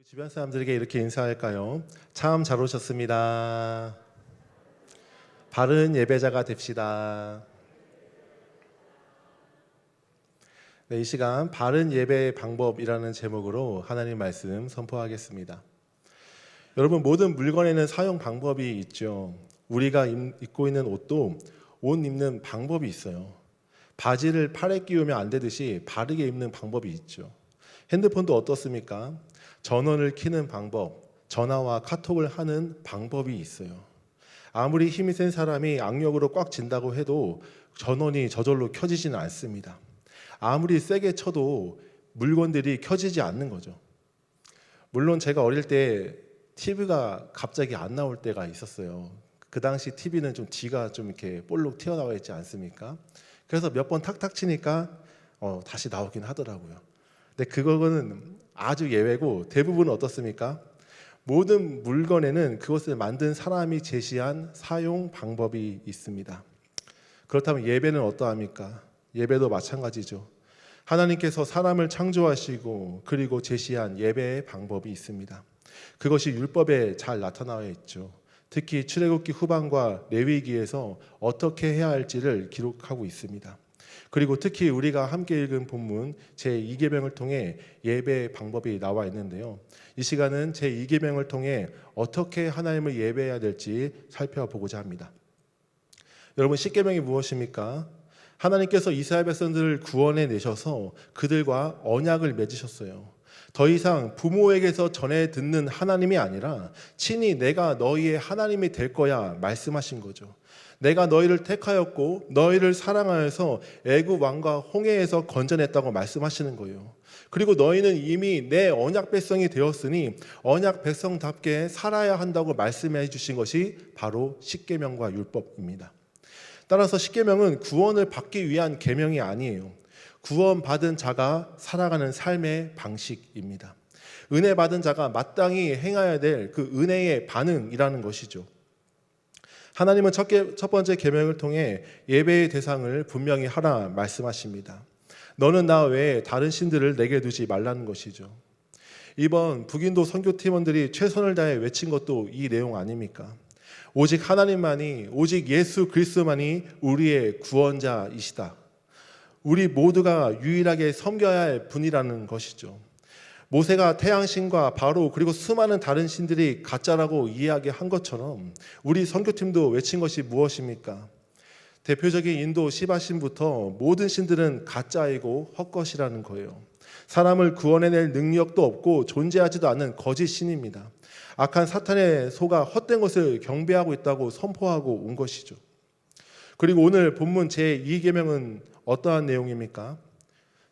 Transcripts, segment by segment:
주변 사람들에게 이렇게 인사할까요? 참 잘 오셨습니다. 바른 예배자가 됩시다. 네, 이 시간 바른 예배 방법이라는 제목으로 하나님 말씀 선포하겠습니다. 여러분, 모든 물건에는 사용 방법이 있죠. 우리가 입고 있는 옷도 옷 입는 방법이 있어요. 바지를 팔에 끼우면 안 되듯이 바르게 입는 방법이 있죠. 핸드폰도 어떻습니까? 전원을 켜는 방법, 전화와 카톡을 하는 방법이 있어요. 아무리 힘이 센 사람이 악력으로 꽉 진다고 해도 전원이 저절로 켜지지는 않습니다. 아무리 세게 쳐도 물건들이 켜지지 않는 거죠. 물론 제가 어릴 때 TV가 갑자기 안 나올 때가 있었어요. 그 당시 TV는 좀 뒤가 좀 이렇게 볼록 튀어나와 있지 않습니까? 그래서 몇 번 탁탁 치니까 다시 나오긴 하더라고요. 근데 그거는 아주 예외고 대부분은 어떻습니까? 모든 물건에는 그것을 만든 사람이 제시한 사용 방법이 있습니다. 그렇다면 예배는 어떠합니까? 예배도 마찬가지죠. 하나님께서 사람을 창조하시고 그리고 제시한 예배의 방법이 있습니다. 그것이 율법에 잘 나타나와 있죠. 특히 출애굽기 후반과 레위기에서 어떻게 해야 할지를 기록하고 있습니다. 그리고 특히 우리가 함께 읽은 본문 제2계명을 통해 예배 방법이 나와 있는데요. 이 시간은 제2계명을 통해 어떻게 하나님을 예배해야 될지 살펴보고자 합니다. 여러분, 10계명이 무엇입니까? 하나님께서 이스라엘 백성들을 구원해 내셔서 그들과 언약을 맺으셨어요. 더 이상 부모에게서 전해 듣는 하나님이 아니라 친히 내가 너희의 하나님이 될 거야 말씀하신 거죠. 내가 너희를 택하였고 너희를 사랑하여서 애굽 왕과 홍해에서 건져냈다고 말씀하시는 거예요. 그리고 너희는 이미 내 언약 백성이 되었으니 언약 백성답게 살아야 한다고 말씀해 주신 것이 바로 십계명과 율법입니다. 따라서 십계명은 구원을 받기 위한 계명이 아니에요. 구원받은 자가 살아가는 삶의 방식입니다. 은혜 받은 자가 마땅히 행해야 될 그 은혜의 반응이라는 것이죠. 하나님은 첫 번째 계명을 통해 예배의 대상을 분명히 하라 말씀하십니다. 너는 나 외에 다른 신들을 내게 두지 말라는 것이죠. 이번 북인도 선교팀원들이 최선을 다해 외친 것도 이 내용 아닙니까? 오직 하나님만이, 오직 예수 그리스도만이 우리의 구원자이시다. 우리 모두가 유일하게 섬겨야 할 분이라는 것이죠. 모세가 태양신과 바로 그리고 수많은 다른 신들이 가짜라고 이야기한 것처럼 우리 선교팀도 외친 것이 무엇입니까? 대표적인 인도 시바신부터 모든 신들은 가짜이고 헛것이라는 거예요. 사람을 구원해낼 능력도 없고 존재하지도 않는 거짓 신입니다. 악한 사탄의 소가 헛된 것을 경배하고 있다고 선포하고 온 것이죠. 그리고 오늘 본문 제2계명은 어떠한 내용입니까?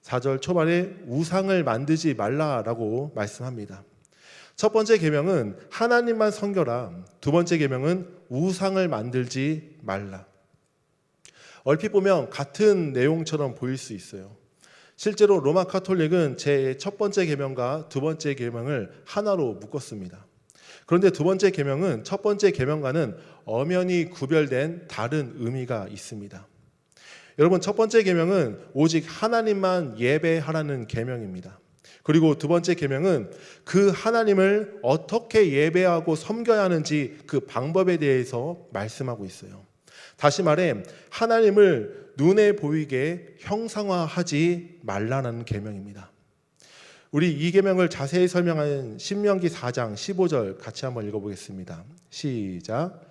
4절 초반에 우상을 만들지 말라라고 말씀합니다. 첫 번째 계명은 하나님만 섬겨라. 두 번째 계명은 우상을 만들지 말라. 얼핏 보면 같은 내용처럼 보일 수 있어요. 실제로 로마 카톨릭은 제 첫 번째 계명과 두 번째 계명을 하나로 묶었습니다. 그런데 두 번째 계명은 첫 번째 계명과는 엄연히 구별된 다른 의미가 있습니다. 여러분, 첫 번째 계명은 오직 하나님만 예배하라는 계명입니다. 그리고 두 번째 계명은 그 하나님을 어떻게 예배하고 섬겨야 하는지 그 방법에 대해서 말씀하고 있어요. 다시 말해 하나님을 눈에 보이게 형상화하지 말라는 계명입니다. 우리 이 계명을 자세히 설명한 신명기 4장 15절 같이 한번 읽어보겠습니다. 시작.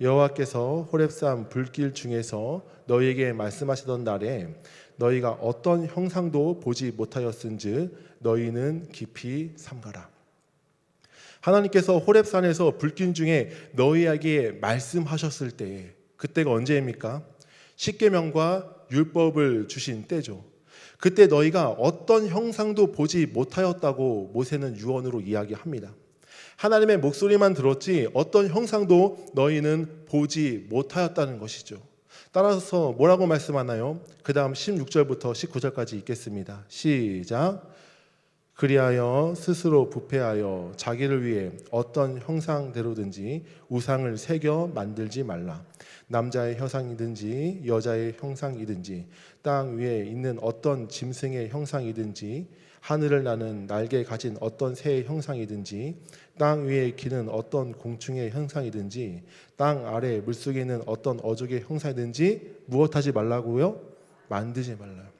여호와께서 호렙산 불길 중에서 너희에게 말씀하시던 날에 너희가 어떤 형상도 보지 못하였은즉 너희는 깊이 삼가라. 하나님께서 호렙산에서 불길 중에 너희에게 말씀하셨을 때 그때가 언제입니까? 십계명과 율법을 주신 때죠. 그때 너희가 어떤 형상도 보지 못하였다고 모세는 유언으로 이야기합니다. 하나님의 목소리만 들었지 어떤 형상도 너희는 보지 못하였다는 것이죠. 따라서 뭐라고 말씀하나요? 그 다음 16절부터 19절까지 읽겠습니다. 시작. 그리하여 스스로 부패하여 자기를 위해 어떤 형상대로든지 우상을 새겨 만들지 말라. 남자의 형상이든지 여자의 형상이든지 땅 위에 있는 어떤 짐승의 형상이든지 하늘을 나는 날개 가진 어떤 새의 형상이든지 땅 위에 기는 어떤 공충의 형상이든지 땅 아래 물속에 있는 어떤 어족의 형상이든지 무엇하지 말라고요? 만들지 말라.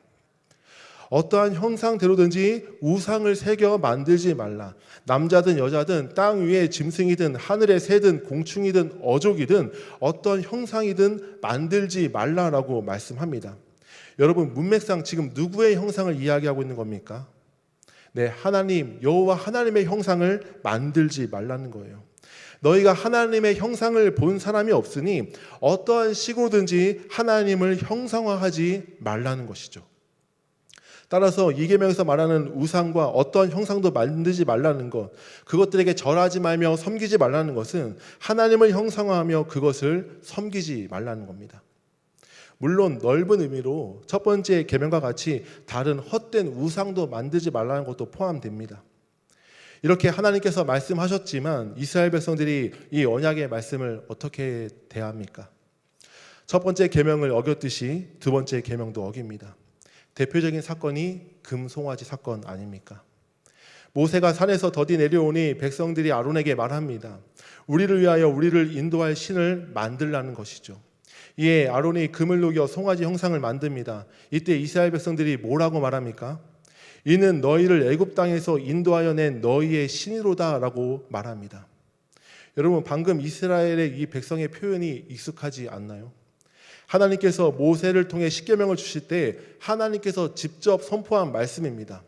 어떠한 형상대로든지 우상을 새겨 만들지 말라. 남자든 여자든 땅 위에 짐승이든 하늘의 새든 공충이든 어족이든 어떤 형상이든 만들지 말라라고 말씀합니다. 여러분, 문맥상 지금 누구의 형상을 이야기하고 있는 겁니까? 네, 하나님, 여호와 하나님의 형상을 만들지 말라는 거예요. 너희가 하나님의 형상을 본 사람이 없으니 어떠한 식으로든지 하나님을 형상화하지 말라는 것이죠. 따라서 이 계명에서 말하는 우상과 어떤 형상도 만들지 말라는 것, 그것들에게 절하지 말며 섬기지 말라는 것은 하나님을 형상화하며 그것을 섬기지 말라는 겁니다. 물론 넓은 의미로 첫 번째 계명과 같이 다른 헛된 우상도 만들지 말라는 것도 포함됩니다. 이렇게 하나님께서 말씀하셨지만 이스라엘 백성들이 이 언약의 말씀을 어떻게 대합니까? 첫 번째 계명을 어겼듯이 두 번째 계명도 어깁니다. 대표적인 사건이 금송아지 사건 아닙니까? 모세가 산에서 더디 내려오니 백성들이 아론에게 말합니다. 우리를 위하여 우리를 인도할 신을 만들라는 것이죠. 이에 아론이 금을 녹여 송아지 형상을 만듭니다. 이때 이스라엘 백성들이 뭐라고 말합니까? 이는 너희를 애굽 땅에서 인도하여 낸 너희의 신이로다 라고 말합니다. 여러분, 방금 이스라엘의 이 백성의 표현이 익숙하지 않나요? 하나님께서 모세를 통해 십계명을 주실 때 하나님께서 직접 선포한 말씀입니다.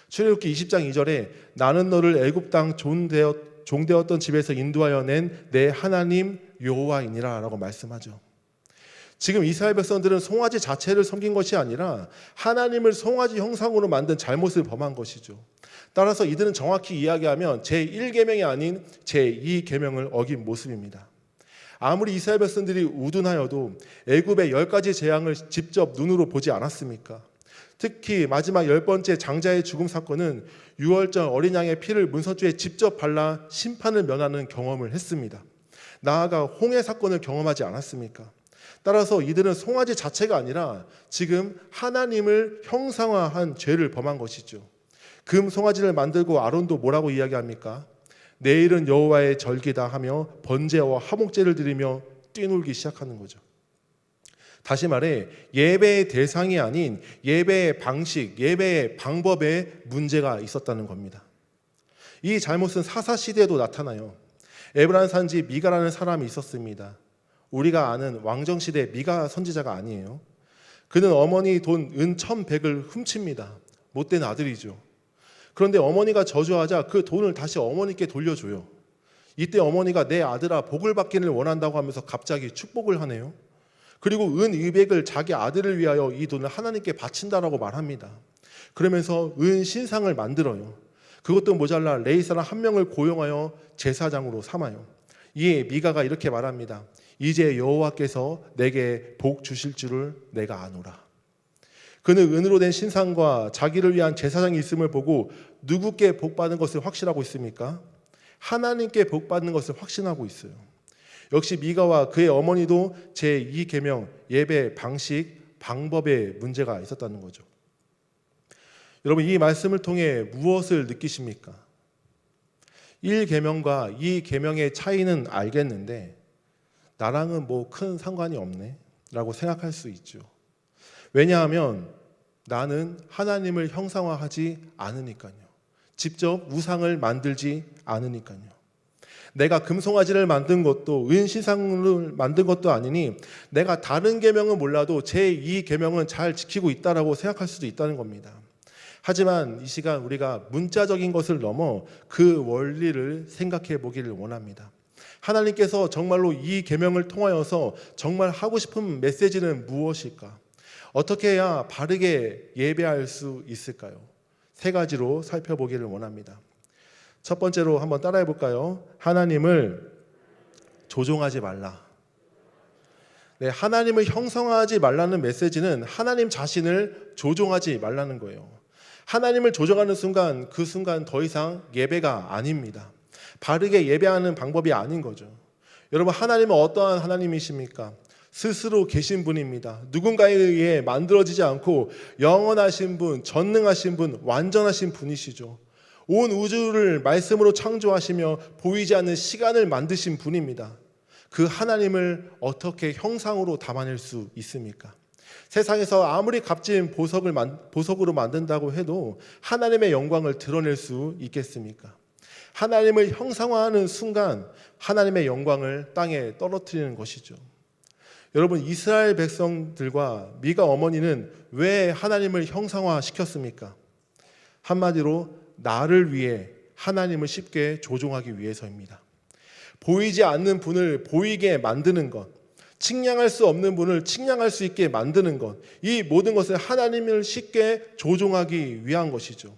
출애굽기 20장 2절에 나는 너를 애굽 땅 종되었던 집에서 인도하여 낸 내 하나님 여호와이니라 라고 말씀하죠. 지금 이스라엘 백성들은 송아지 자체를 섬긴 것이 아니라 하나님을 송아지 형상으로 만든 잘못을 범한 것이죠. 따라서 이들은 정확히 이야기하면 제1계명이 아닌 제2계명을 어긴 모습입니다. 아무리 이스라엘 백성들이 우둔하여도 애굽의 10가지 재앙을 직접 눈으로 보지 않았습니까? 특히 마지막 10번째 장자의 죽음 사건은 유월절 어린 양의 피를 문서주에 직접 발라 심판을 면하는 경험을 했습니다. 나아가 홍해 사건을 경험하지 않았습니까? 따라서 이들은 송아지 자체가 아니라 지금 하나님을 형상화한 죄를 범한 것이죠. 금 송아지를 만들고 아론도 뭐라고 이야기합니까? 내일은 여호와의 절기다 하며 번제와 화목제를 드리며 뛰놀기 시작하는 거죠. 다시 말해 예배의 대상이 아닌 예배의 방식, 예배의 방법에 문제가 있었다는 겁니다. 이 잘못은 사사시대에도 나타나요. 에브라임 산지 미가라는 사람이 있었습니다. 우리가 아는 왕정시대 미가 선지자가 아니에요. 그는 어머니 돈 은 1,100을 훔칩니다. 못된 아들이죠. 그런데 어머니가 저주하자 그 돈을 다시 어머니께 돌려줘요. 이때 어머니가 내 아들아 복을 받기를 원한다고 하면서 갑자기 축복을 하네요. 그리고 은 200을 자기 아들을 위하여 이 돈을 하나님께 바친다라고 말합니다. 그러면서 은 신상을 만들어요. 그것도 모자라 레위 사람 한 명을 고용하여 제사장으로 삼아요. 이에 미가가 이렇게 말합니다. 이제 여호와께서 내게 복 주실 줄을 내가 아노라. 그는 은으로 된 신상과 자기를 위한 제사장이 있음을 보고 누구께 복 받은 것을 확신하고 있습니까? 하나님께 복 받는 것을 확신하고 있어요. 역시 미가와 그의 어머니도 제2계명 예배 방식, 방법에 문제가 있었다는 거죠. 여러분, 이 말씀을 통해 무엇을 느끼십니까? 1계명과 2계명의 차이는 알겠는데 나랑은 뭐 큰 상관이 없네 라고 생각할 수 있죠. 왜냐하면 나는 하나님을 형상화하지 않으니까요. 직접 우상을 만들지 않으니까요. 내가 금송아지를 만든 것도 은신상을 만든 것도 아니니 내가 다른 계명은 몰라도 제2계명은 잘 지키고 있다라고 생각할 수도 있다는 겁니다. 하지만 이 시간 우리가 문자적인 것을 넘어 그 원리를 생각해 보기를 원합니다. 하나님께서 정말로 이 계명을 통하여서 정말 하고 싶은 메시지는 무엇일까? 어떻게 해야 바르게 예배할 수 있을까요? 세 가지로 살펴보기를 원합니다. 첫 번째로 한번 따라해 볼까요? 하나님을 조종하지 말라. 네, 하나님을 형성하지 말라는 메시지는 하나님 자신을 조종하지 말라는 거예요. 하나님을 조종하는 순간 그 순간 더 이상 예배가 아닙니다. 바르게 예배하는 방법이 아닌 거죠. 여러분, 하나님은 어떠한 하나님이십니까? 스스로 계신 분입니다. 누군가에 의해 만들어지지 않고 영원하신 분, 전능하신 분, 완전하신 분이시죠. 온 우주를 말씀으로 창조하시며 보이지 않는 시간을 만드신 분입니다. 그 하나님을 어떻게 형상으로 담아낼 수 있습니까? 세상에서 아무리 값진 보석으로 만든다고 해도 하나님의 영광을 드러낼 수 있겠습니까? 하나님을 형상화하는 순간 하나님의 영광을 땅에 떨어뜨리는 것이죠. 여러분, 이스라엘 백성들과 미가 어머니는 왜 하나님을 형상화시켰습니까? 한마디로 나를 위해 하나님을 쉽게 조종하기 위해서입니다. 보이지 않는 분을 보이게 만드는 것, 측량할 수 없는 분을 측량할 수 있게 만드는 것, 이 모든 것을 하나님을 쉽게 조종하기 위한 것이죠.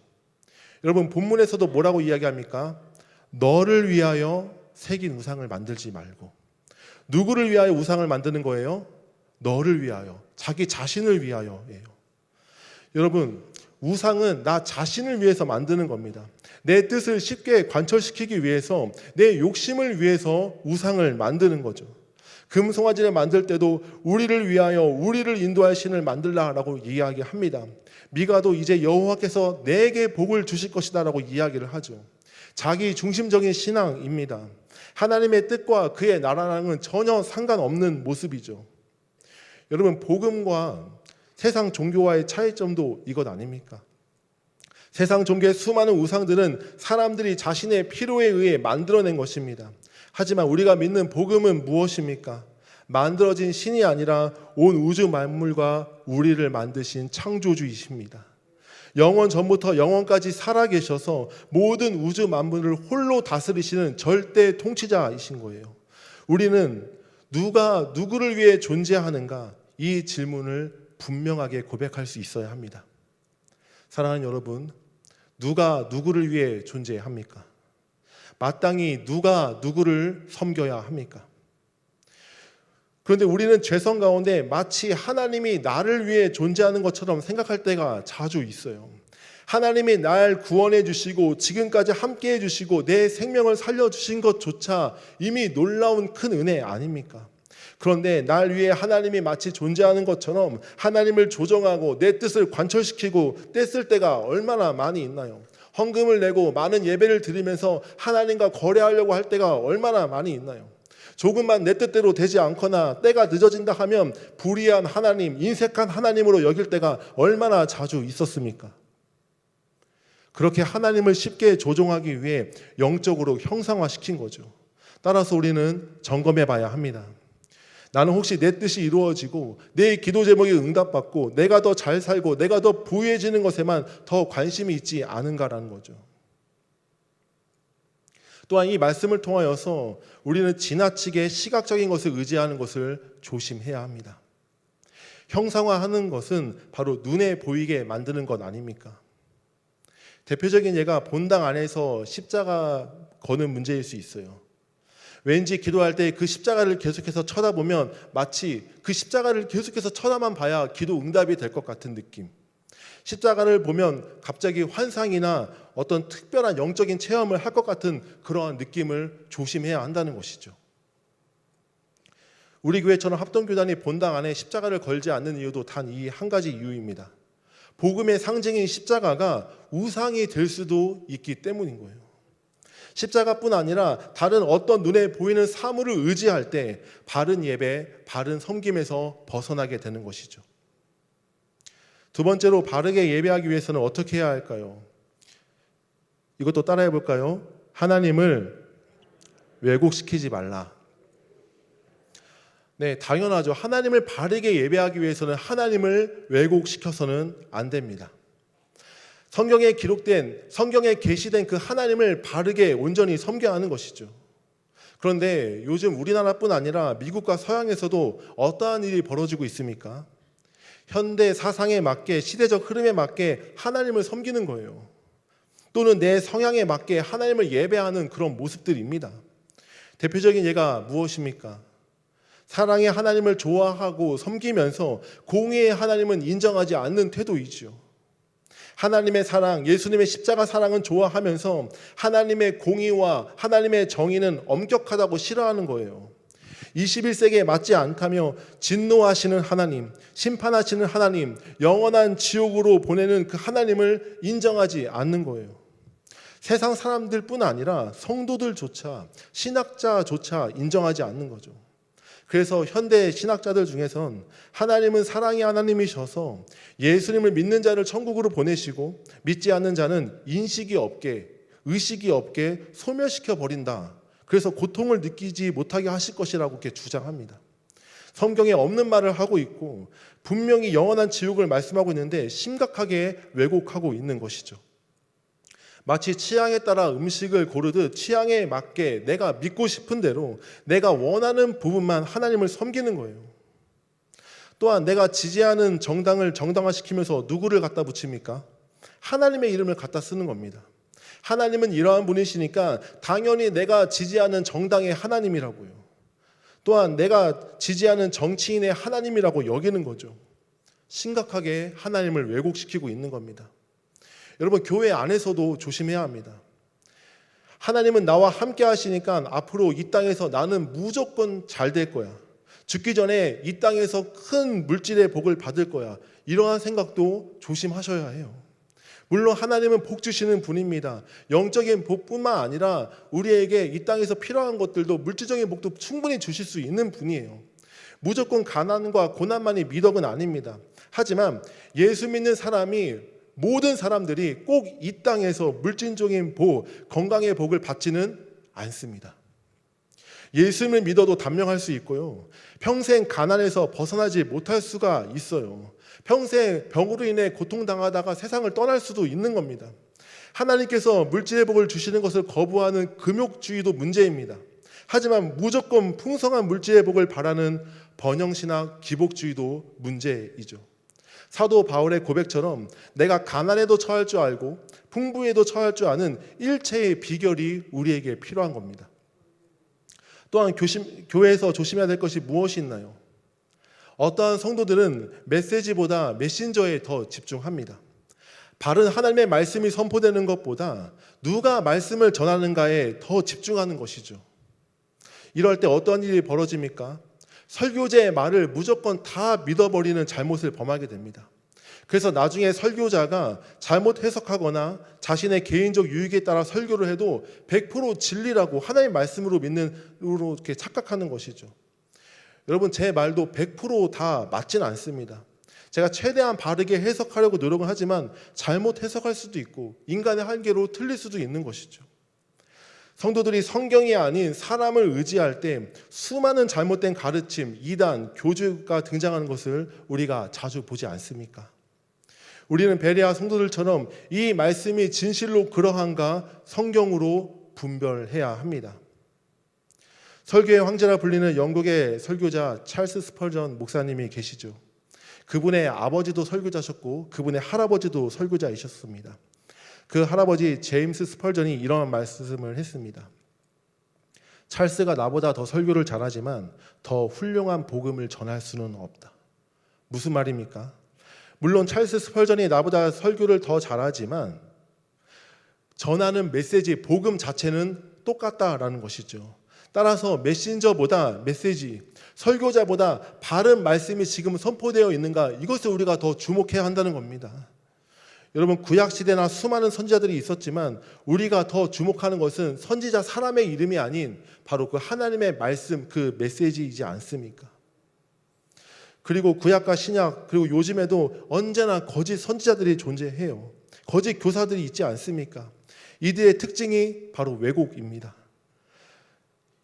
여러분, 본문에서도 뭐라고 이야기합니까? 너를 위하여 새긴 우상을 만들지 말고. 누구를 위하여 우상을 만드는 거예요? 너를 위하여, 자기 자신을 위하여예요. 여러분, 우상은 나 자신을 위해서 만드는 겁니다. 내 뜻을 쉽게 관철시키기 위해서, 내 욕심을 위해서 우상을 만드는 거죠. 금송아지를 만들 때도 우리를 위하여 우리를 인도할 신을 만들라라고 이야기합니다. 미가도 이제 여호와께서 내게 복을 주실 것이다라고 이야기를 하죠. 자기 중심적인 신앙입니다. 하나님의 뜻과 그의 나라랑은 전혀 상관없는 모습이죠. 여러분, 복음과 세상 종교와의 차이점도 이것 아닙니까? 세상 종교의 수많은 우상들은 사람들이 자신의 필요에 의해 만들어낸 것입니다. 하지만 우리가 믿는 복음은 무엇입니까? 만들어진 신이 아니라 온 우주 만물과 우리를 만드신 창조주이십니다. 영원 전부터 영원까지 살아계셔서 모든 우주 만물을 홀로 다스리시는 절대 통치자이신 거예요. 우리는 누가 누구를 위해 존재하는가? 이 질문을 분명하게 고백할 수 있어야 합니다. 사랑하는 여러분, 누가 누구를 위해 존재합니까? 마땅히 누가 누구를 섬겨야 합니까? 그런데 우리는 죄성 가운데 마치 하나님이 나를 위해 존재하는 것처럼 생각할 때가 자주 있어요. 하나님이 날 구원해 주시고 지금까지 함께 해 주시고 내 생명을 살려주신 것조차 이미 놀라운 큰 은혜 아닙니까? 그런데 날 위해 하나님이 마치 존재하는 것처럼 하나님을 조정하고 내 뜻을 관철시키고 떼쓸 때가 얼마나 많이 있나요? 헌금을 내고 많은 예배를 드리면서 하나님과 거래하려고 할 때가 얼마나 많이 있나요? 조금만 내 뜻대로 되지 않거나 때가 늦어진다 하면 불의한 하나님, 인색한 하나님으로 여길 때가 얼마나 자주 있었습니까? 그렇게 하나님을 쉽게 조종하기 위해 영적으로 형상화시킨 거죠. 따라서 우리는 점검해 봐야 합니다. 나는 혹시 내 뜻이 이루어지고 내 기도 제목이 응답받고 내가 더 잘 살고 내가 더 부유해지는 것에만 더 관심이 있지 않은가라는 거죠. 또한 이 말씀을 통하여서 우리는 지나치게 시각적인 것을 의지하는 것을 조심해야 합니다. 형상화하는 것은 바로 눈에 보이게 만드는 것 아닙니까? 대표적인 예가 본당 안에서 십자가 거는 문제일 수 있어요. 왠지 기도할 때 그 십자가를 계속해서 쳐다보면 마치 그 십자가를 계속해서 쳐다만 봐야 기도 응답이 될 것 같은 느낌. 십자가를 보면 갑자기 환상이나 어떤 특별한 영적인 체험을 할 것 같은 그러한 느낌을 조심해야 한다는 것이죠. 우리 교회처럼 합동교단이 본당 안에 십자가를 걸지 않는 이유도 단 이 한 가지 이유입니다. 복음의 상징인 십자가가 우상이 될 수도 있기 때문인 거예요. 십자가뿐 아니라 다른 어떤 눈에 보이는 사물을 의지할 때 바른 예배, 바른 섬김에서 벗어나게 되는 것이죠. 두 번째로 바르게 예배하기 위해서는 어떻게 해야 할까요? 이것도 따라해 볼까요? 하나님을 왜곡시키지 말라. 네, 당연하죠. 하나님을 바르게 예배하기 위해서는 하나님을 왜곡시켜서는 안 됩니다. 성경에 기록된, 성경에 계시된 그 하나님을 바르게 온전히 섬겨야 하는 것이죠. 그런데 요즘 우리나라뿐 아니라 미국과 서양에서도 어떠한 일이 벌어지고 있습니까? 현대 사상에 맞게, 시대적 흐름에 맞게 하나님을 섬기는 거예요. 또는 내 성향에 맞게 하나님을 예배하는 그런 모습들입니다. 대표적인 예가 무엇입니까? 사랑의 하나님을 좋아하고 섬기면서 공의의 하나님은 인정하지 않는 태도이지요. 하나님의 사랑, 예수님의 십자가 사랑은 좋아하면서 하나님의 공의와 하나님의 정의는 엄격하다고 싫어하는 거예요. 21세기에 맞지 않다며 진노하시는 하나님, 심판하시는 하나님, 영원한 지옥으로 보내는 그 하나님을 인정하지 않는 거예요. 세상 사람들뿐 아니라 성도들조차, 신학자조차 인정하지 않는 거죠. 그래서 현대 신학자들 중에선 하나님은 사랑의 하나님이셔서 예수님을 믿는 자를 천국으로 보내시고 믿지 않는 자는 인식이 없게, 의식이 없게 소멸시켜 버린다. 그래서 고통을 느끼지 못하게 하실 것이라고 이렇게 주장합니다. 성경에 없는 말을 하고 있고 분명히 영원한 지옥을 말씀하고 있는데 심각하게 왜곡하고 있는 것이죠. 마치 취향에 따라 음식을 고르듯 취향에 맞게 내가 믿고 싶은 대로 내가 원하는 부분만 하나님을 섬기는 거예요. 또한 내가 지지하는 정당을 정당화시키면서 누구를 갖다 붙입니까? 하나님의 이름을 갖다 쓰는 겁니다. 하나님은 이러한 분이시니까 당연히 내가 지지하는 정당의 하나님이라고요. 또한 내가 지지하는 정치인의 하나님이라고 여기는 거죠. 심각하게 하나님을 왜곡시키고 있는 겁니다. 여러분, 교회 안에서도 조심해야 합니다. 하나님은 나와 함께 하시니까 앞으로 이 땅에서 나는 무조건 잘 될 거야. 죽기 전에 이 땅에서 큰 물질의 복을 받을 거야. 이러한 생각도 조심하셔야 해요. 물론 하나님은 복 주시는 분입니다. 영적인 복뿐만 아니라 우리에게 이 땅에서 필요한 것들도 물질적인 복도 충분히 주실 수 있는 분이에요. 무조건 가난과 고난만이 미덕은 아닙니다. 하지만 예수 믿는 사람이 모든 사람들이 꼭 이 땅에서 물질적인 복, 건강의 복을 받지는 않습니다. 예수님을 믿어도 단명할 수 있고요. 평생 가난에서 벗어나지 못할 수가 있어요. 평생 병으로 인해 고통당하다가 세상을 떠날 수도 있는 겁니다. 하나님께서 물질의 복을 주시는 것을 거부하는 금욕주의도 문제입니다. 하지만 무조건 풍성한 물질의 복을 바라는 번영신학 기복주의도 문제이죠. 사도 바울의 고백처럼 내가 가난에도 처할 줄 알고 풍부에도 처할 줄 아는 일체의 비결이 우리에게 필요한 겁니다. 또한 교회에서 조심해야 될 것이 무엇이 있나요? 어떠한 성도들은 메시지보다 메신저에 더 집중합니다. 바른 하나님의 말씀이 선포되는 것보다 누가 말씀을 전하는가에 더 집중하는 것이죠. 이럴 때 어떤 일이 벌어집니까? 설교자의 말을 무조건 다 믿어버리는 잘못을 범하게 됩니다. 그래서 나중에 설교자가 잘못 해석하거나 자신의 개인적 유익에 따라 설교를 해도 100% 진리라고 하나님의 말씀으로 믿는으로 이렇게 착각하는 것이죠. 여러분, 제 말도 100% 맞지는 않습니다. 제가 최대한 바르게 해석하려고 노력은 하지만 잘못 해석할 수도 있고 인간의 한계로 틀릴 수도 있는 것이죠. 성도들이 성경이 아닌 사람을 의지할 때 수많은 잘못된 가르침, 이단, 교주가 등장하는 것을 우리가 자주 보지 않습니까? 우리는 베레아 성도들처럼 이 말씀이 진실로 그러한가 성경으로 분별해야 합니다. 설교의 황제라 불리는 영국의 설교자 찰스 스펄전 목사님이 계시죠. 그분의 아버지도 설교자셨고 그분의 할아버지도 설교자이셨습니다. 그 할아버지 제임스 스펄전이 이런 말씀을 했습니다. 찰스가 나보다 더 설교를 잘하지만 더 훌륭한 복음을 전할 수는 없다. 무슨 말입니까? 물론 찰스 스펄전이 나보다 설교를 더 잘하지만 전하는 메시지, 복음 자체는 똑같다라는 것이죠. 따라서 메신저보다 메시지, 설교자보다 바른 말씀이 지금 선포되어 있는가, 이것을 우리가 더 주목해야 한다는 겁니다. 여러분, 구약시대나 수많은 선지자들이 있었지만 우리가 더 주목하는 것은 선지자 사람의 이름이 아닌 바로 그 하나님의 말씀, 그 메시지이지 않습니까? 그리고 구약과 신약, 그리고 요즘에도 언제나 거짓 선지자들이 존재해요. 거짓 교사들이 있지 않습니까? 이들의 특징이 바로 왜곡입니다.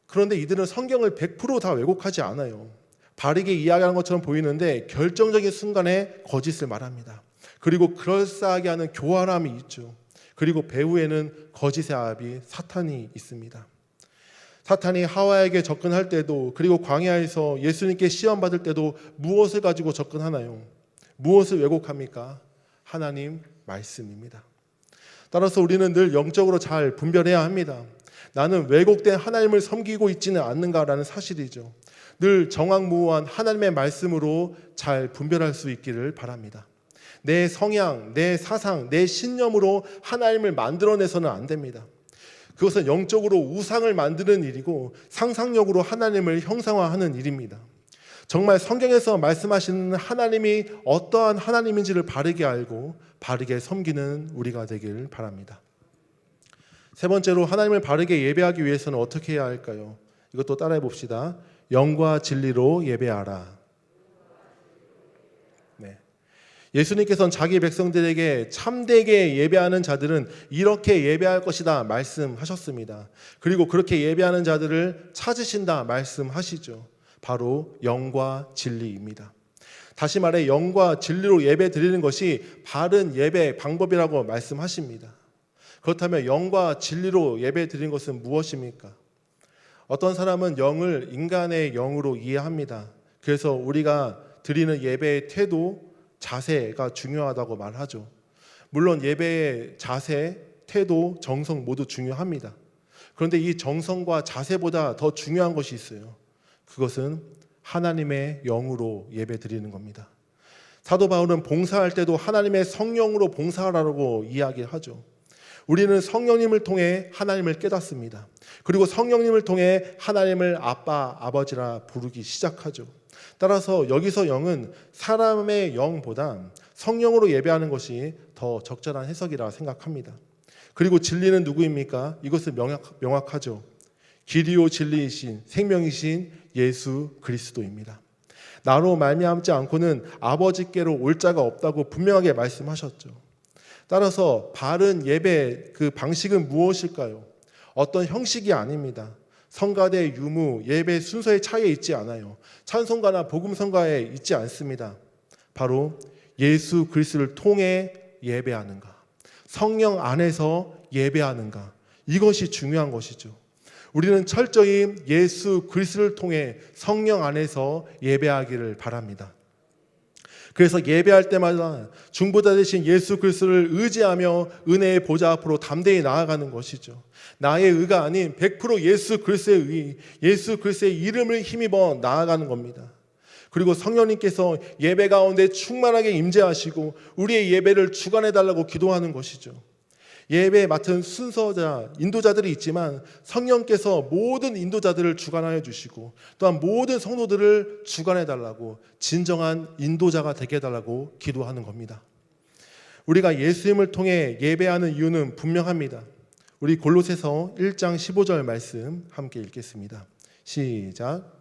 그런데 이들은 성경을 100% 다 왜곡하지 않아요. 바르게 이야기하는 것처럼 보이는데 결정적인 순간에 거짓을 말합니다. 그리고 그럴싸하게 하는 교활함이 있죠. 그리고 배후에는 거짓의 아비 사탄이 있습니다. 사탄이 하와에게 접근할 때도, 그리고 광야에서 예수님께 시험받을 때도 무엇을 가지고 접근하나요? 무엇을 왜곡합니까? 하나님 말씀입니다. 따라서 우리는 늘 영적으로 잘 분별해야 합니다. 나는 왜곡된 하나님을 섬기고 있지는 않는가라는 사실이죠. 늘 정확무오한 하나님의 말씀으로 잘 분별할 수 있기를 바랍니다. 내 성향, 내 사상, 내 신념으로 하나님을 만들어내서는 안 됩니다. 그것은 영적으로 우상을 만드는 일이고 상상력으로 하나님을 형상화하는 일입니다. 정말 성경에서 말씀하시는 하나님이 어떠한 하나님인지를 바르게 알고 바르게 섬기는 우리가 되길 바랍니다. 세 번째로 하나님을 바르게 예배하기 위해서는 어떻게 해야 할까요? 이것도 따라해 봅시다. 영과 진리로 예배하라. 네. 예수님께서는 자기 백성들에게 참되게 예배하는 자들은 이렇게 예배할 것이다 말씀하셨습니다. 그리고 그렇게 예배하는 자들을 찾으신다 말씀하시죠. 바로 영과 진리입니다. 다시 말해 영과 진리로 예배 드리는 것이 바른 예배 방법이라고 말씀하십니다. 그렇다면 영과 진리로 예배 드리는 것은 무엇입니까? 어떤 사람은 영을 인간의 영으로 이해합니다. 그래서 우리가 드리는 예배의 태도, 자세가 중요하다고 말하죠. 물론 예배의 자세, 태도, 정성 모두 중요합니다. 그런데 이 정성과 자세보다 더 중요한 것이 있어요. 그것은 하나님의 영으로 예배 드리는 겁니다. 사도 바울은 봉사할 때도 하나님의 성령으로 봉사하라고 이야기하죠. 우리는 성령님을 통해 하나님을 깨닫습니다. 그리고 성령님을 통해 하나님을 아빠, 아버지라 부르기 시작하죠. 따라서 여기서 영은 사람의 영보다 성령으로 예배하는 것이 더 적절한 해석이라 생각합니다. 그리고 진리는 누구입니까? 이것은 명확하죠. 길이요 진리이신 생명이신 예수 그리스도입니다. 나로 말미암지 않고는 아버지께로 올 자가 없다고 분명하게 말씀하셨죠. 따라서 바른 예배 그 방식은 무엇일까요? 어떤 형식이 아닙니다. 성가대, 유무, 예배 순서의 차이에 있지 않아요. 찬송가나 복음성가에 있지 않습니다. 바로 예수 그리스도를 통해 예배하는가, 성령 안에서 예배하는가, 이것이 중요한 것이죠. 우리는 철저히 예수 그리스도를 통해 성령 안에서 예배하기를 바랍니다. 그래서 예배할 때마다 중보자 되신 예수 그리스도를 의지하며 은혜의 보좌 앞으로 담대히 나아가는 것이죠. 나의 의가 아닌 100% 예수 그리스도의 의, 예수 그리스도의 이름을 힘입어 나아가는 겁니다. 그리고 성령님께서 예배 가운데 충만하게 임재하시고 우리의 예배를 주관해달라고 기도하는 것이죠. 예배에 맡은 순서자, 인도자들이 있지만 성령께서 모든 인도자들을 주관하여 주시고 또한 모든 성도들을 주관해달라고 진정한 인도자가 되게 해달라고 기도하는 겁니다. 우리가 예수님을 통해 예배하는 이유는 분명합니다. 우리 골로새서 1장 15절 말씀 함께 읽겠습니다. 시작.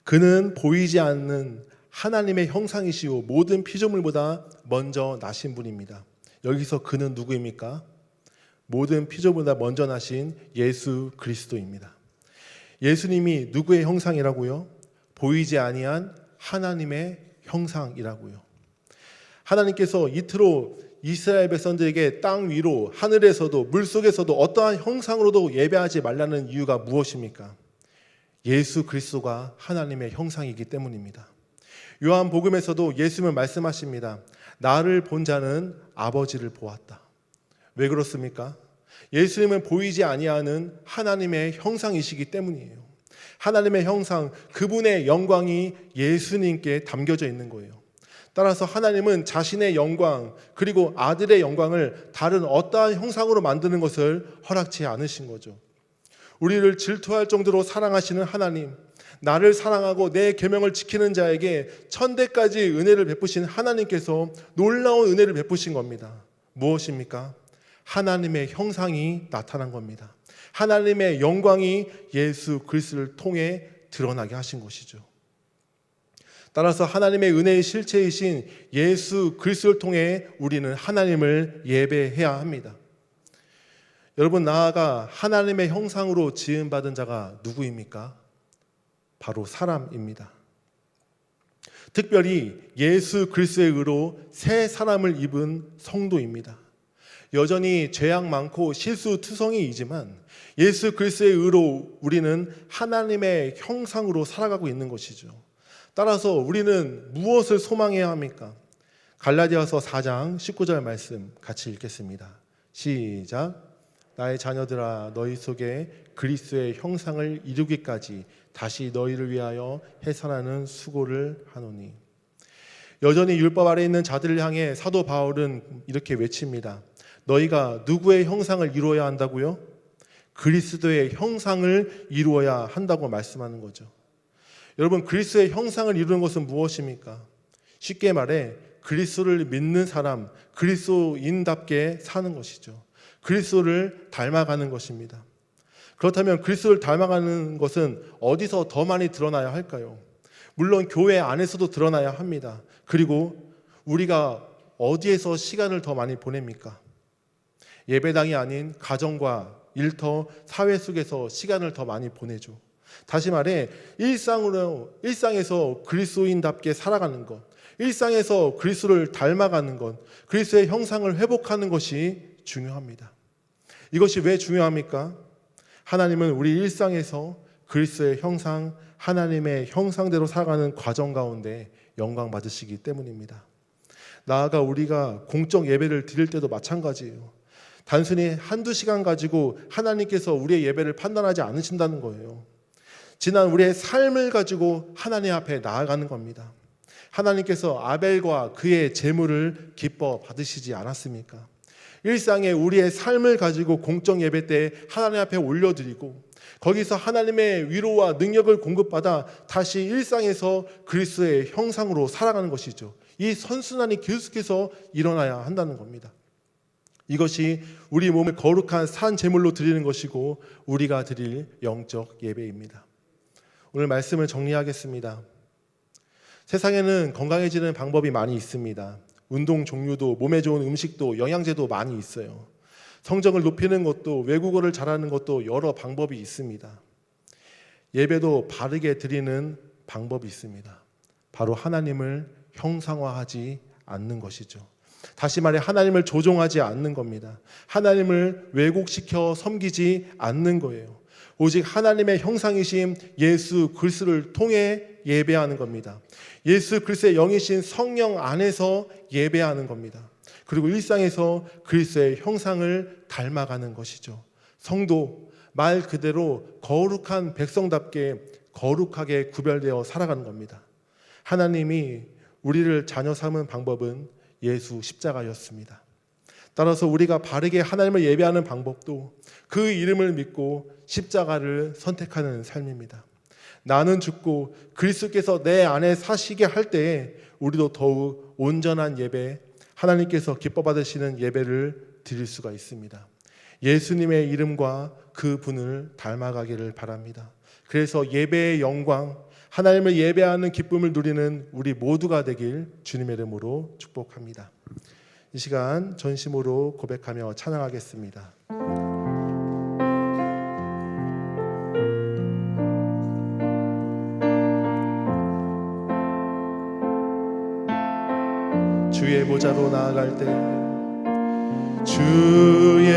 그는 보이지 않는 하나님의 형상이시오 모든 피조물보다 먼저 나신 분입니다. 여기서 그는 누구입니까? 모든 피조물보다 먼저 나신 예수 그리스도입니다. 예수님이 누구의 형상이라고요? 보이지 아니한 하나님의 형상이라고요. 하나님께서 이토록 이스라엘 백성들에게 땅 위로 하늘에서도 물속에서도 어떠한 형상으로도 예배하지 말라는 이유가 무엇입니까? 예수 그리스도가 하나님의 형상이기 때문입니다. 요한복음에서도 예수님은 말씀하십니다. 나를 본 자는 아버지를 보았다. 왜 그렇습니까? 예수님은 보이지 아니하는 하나님의 형상이시기 때문이에요. 하나님의 형상, 그분의 영광이 예수님께 담겨져 있는 거예요. 따라서 하나님은 자신의 영광 그리고 아들의 영광을 다른 어떠한 형상으로 만드는 것을 허락치 않으신 거죠. 우리를 질투할 정도로 사랑하시는 하나님, 나를 사랑하고 내 계명을 지키는 자에게 천대까지 은혜를 베푸신 하나님께서 놀라운 은혜를 베푸신 겁니다. 무엇입니까? 하나님의 형상이 나타난 겁니다. 하나님의 영광이 예수 그리스도를 통해 드러나게 하신 것이죠. 따라서 하나님의 은혜의 실체이신 예수 그리스도를 통해 우리는 하나님을 예배해야 합니다. 여러분, 나아가 하나님의 형상으로 지음받은 자가 누구입니까? 바로 사람입니다. 특별히 예수 그리스도의 의로 새 사람을 입은 성도입니다. 여전히 죄악 많고 실수투성이이지만 예수 그리스도의 의로 우리는 하나님의 형상으로 살아가고 있는 것이죠. 따라서 우리는 무엇을 소망해야 합니까? 갈라디아서 4장 19절 말씀 같이 읽겠습니다. 시작. 나의 자녀들아 너희 속에 그리스도의 형상을 이루기까지 다시 너희를 위하여 해산하는 수고를 하노니. 여전히 율법 아래 있는 자들을 향해 사도 바울은 이렇게 외칩니다. 너희가 누구의 형상을 이루어야 한다고요? 그리스도의 형상을 이루어야 한다고 말씀하는 거죠. 여러분, 그리스도의 형상을 이루는 것은 무엇입니까? 쉽게 말해 그리스도를 믿는 사람, 그리스도인답게 사는 것이죠. 그리스도를 닮아가는 것입니다. 그렇다면 그리스도를 닮아가는 것은 어디서 더 많이 드러나야 할까요? 물론 교회 안에서도 드러나야 합니다. 그리고 우리가 어디에서 시간을 더 많이 보냅니까? 예배당이 아닌 가정과 일터, 사회 속에서 시간을 더 많이 보내죠. 다시 말해 일상에서 그리스도인답게 살아가는 것, 일상에서 그리스도를 닮아가는 것, 그리스도의 형상을 회복하는 것이 중요합니다. 이것이 왜 중요합니까? 하나님은 우리 일상에서 그리스도의 형상, 하나님의 형상대로 살아가는 과정 가운데 영광 받으시기 때문입니다. 나아가 우리가 공적 예배를 드릴 때도 마찬가지예요. 단순히 한두 시간 가지고 하나님께서 우리의 예배를 판단하지 않으신다는 거예요. 지난 우리의 삶을 가지고 하나님 앞에 나아가는 겁니다. 하나님께서 아벨과 그의 제물을 기뻐 받으시지 않았습니까? 일상에 우리의 삶을 가지고 공적 예배 때 하나님 앞에 올려드리고 거기서 하나님의 위로와 능력을 공급받아 다시 일상에서 그리스도의 형상으로 살아가는 것이죠. 이 선순환이 계속해서 일어나야 한다는 겁니다. 이것이 우리 몸을 거룩한 산 제물로 드리는 것이고 우리가 드릴 영적 예배입니다. 오늘 말씀을 정리하겠습니다. 세상에는 건강해지는 방법이 많이 있습니다. 운동 종류도, 몸에 좋은 음식도, 영양제도 많이 있어요. 성적을 높이는 것도, 외국어를 잘하는 것도 여러 방법이 있습니다. 예배도 바르게 드리는 방법이 있습니다. 바로 하나님을 형상화하지 않는 것이죠. 다시 말해 하나님을 조종하지 않는 겁니다. 하나님을 왜곡시켜 섬기지 않는 거예요. 오직 하나님의 형상이신 예수 그리스도를 통해 예배하는 겁니다. 예수 그리스도의 영이신 성령 안에서 예배하는 겁니다. 그리고 일상에서 그리스도의 형상을 닮아가는 것이죠. 성도, 말 그대로 거룩한 백성답게 거룩하게 구별되어 살아가는 겁니다. 하나님이 우리를 자녀 삼은 방법은 예수 십자가였습니다. 따라서 우리가 바르게 하나님을 예배하는 방법도 그 이름을 믿고 십자가를 선택하는 삶입니다. 나는 죽고 그리스도께서 내 안에 사시게 할 때에 우리도 더욱 온전한 예배, 하나님께서 기뻐 받으시는 예배를 드릴 수가 있습니다. 예수님의 이름과 그 분을 닮아가기를 바랍니다. 그래서 예배의 영광, 하나님을 예배하는 기쁨을 누리는 우리 모두가 되길 주님의 이름으로 축복합니다. 이 시간 전심으로 고백하며 찬양하겠습니다. 주의 보좌로 나아갈 때, 주의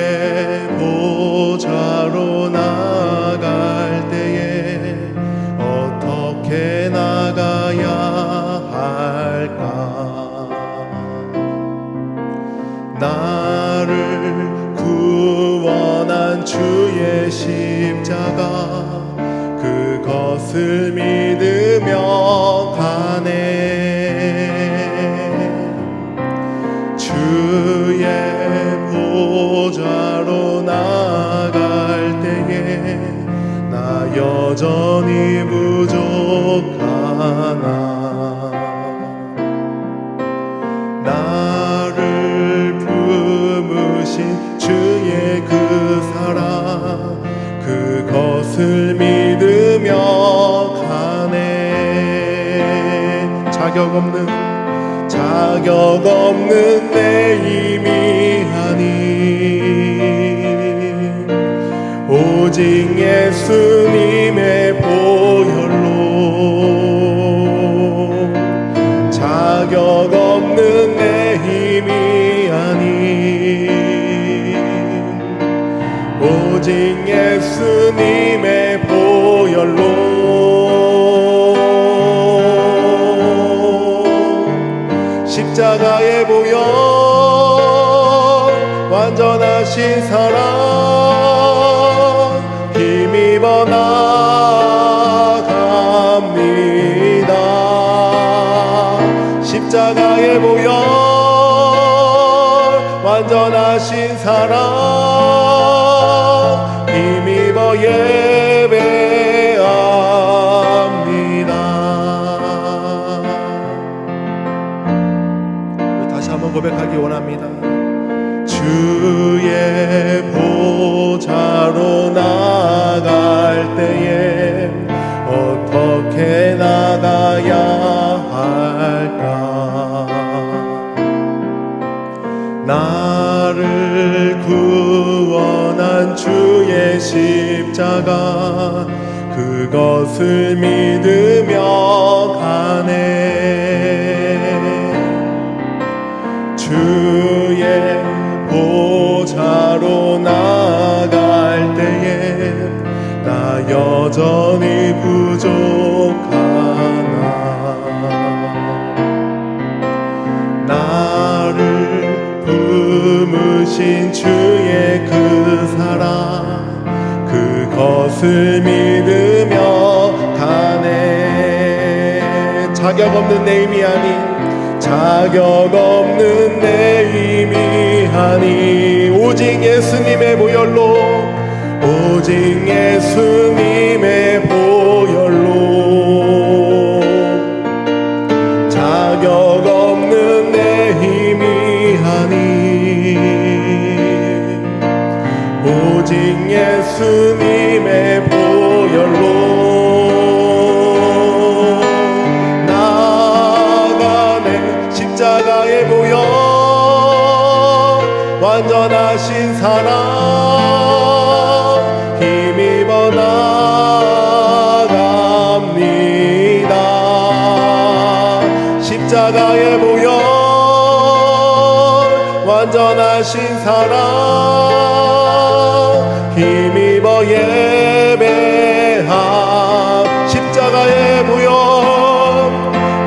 보좌로 나아갈 때에 어떻게 나가야 할까? 나를 구원한 주의 십자가, 그것을 믿으며 가네. 주의 보좌로 나아갈 때에 나 여전히 부족하나. 나를 품으신 주의 그 사랑, 그것을 믿으며 가네. 자격 없는 내 힘이 아닌 오직 예수님의 보혈로, 자격 없는 내 힘이 아닌 오직 예수님의 보혈로, 십자가의 보혈, 완전하신 사랑 힘입어 나갑니다. 십자가의 보혈 완전하신 사랑 힘입어 예배합니다. 다시 한번 고백하기 원합니다. 주의 보좌로 나갈 때에 어떻게 나가야 할까? 나를 구원한 주의 십자가 그것을 믿으며 가네. 주의 보좌로 나갈 때에 나 여전히 부족하나. 나를 품으신 주의 그 사랑 그것을 믿으며 가네. 자격 없는 내 힘이 아닌 자격 없는 내 힘이 아니 오직 예수님의 보혈로 오직 예수님의 보혈로 자격 없는 내 힘이 아니 오직 예수님의 보혈로 십자가의 보혈 완전하신 사랑 힘입어 나갑니다. 십자가의 보혈 완전하신 사랑 힘입어 예배함. 십자가의 보혈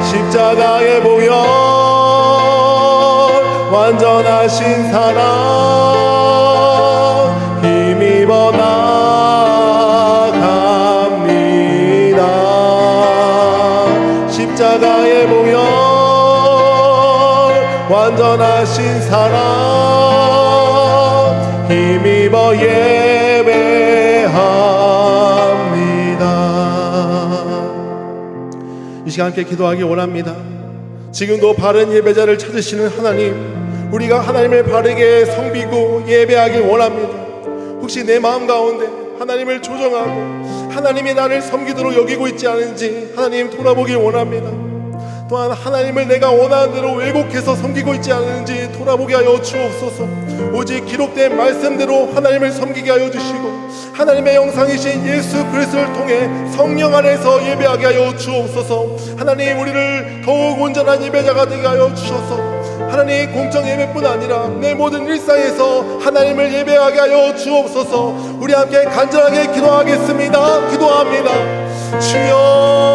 십자가의 보혈 완전하신 사랑 힘입어 나갑니다. 십자가의 보혈 완전하신 사랑 힘입어 예배합니다. 이 시간 함께 기도하기 원합니다. 지금도 바른 예배자를 찾으시는 하나님, 우리가 하나님을 바르게 섬기고 예배하길 원합니다. 혹시 내 마음 가운데 하나님을 조정하고 하나님이 나를 섬기도록 여기고 있지 않은지 하나님 돌아보길 원합니다. 또한 하나님을 내가 원하는 대로 왜곡해서 섬기고 있지 않은지 돌아보게 하여 주옵소서. 오직 기록된 말씀대로 하나님을 섬기게 하여 주시고 하나님의 영상이신 예수 그리스도를 통해 성령 안에서 예배하게 하여 주옵소서. 하나님 우리를 더욱 온전한 예배자가 되게 하여 주셔서 하나님 공정 예배뿐 아니라 내 모든 일상에서 하나님을 예배하게 하여 주옵소서. 우리 함께 간절하게 기도하겠습니다. 기도합니다. 주여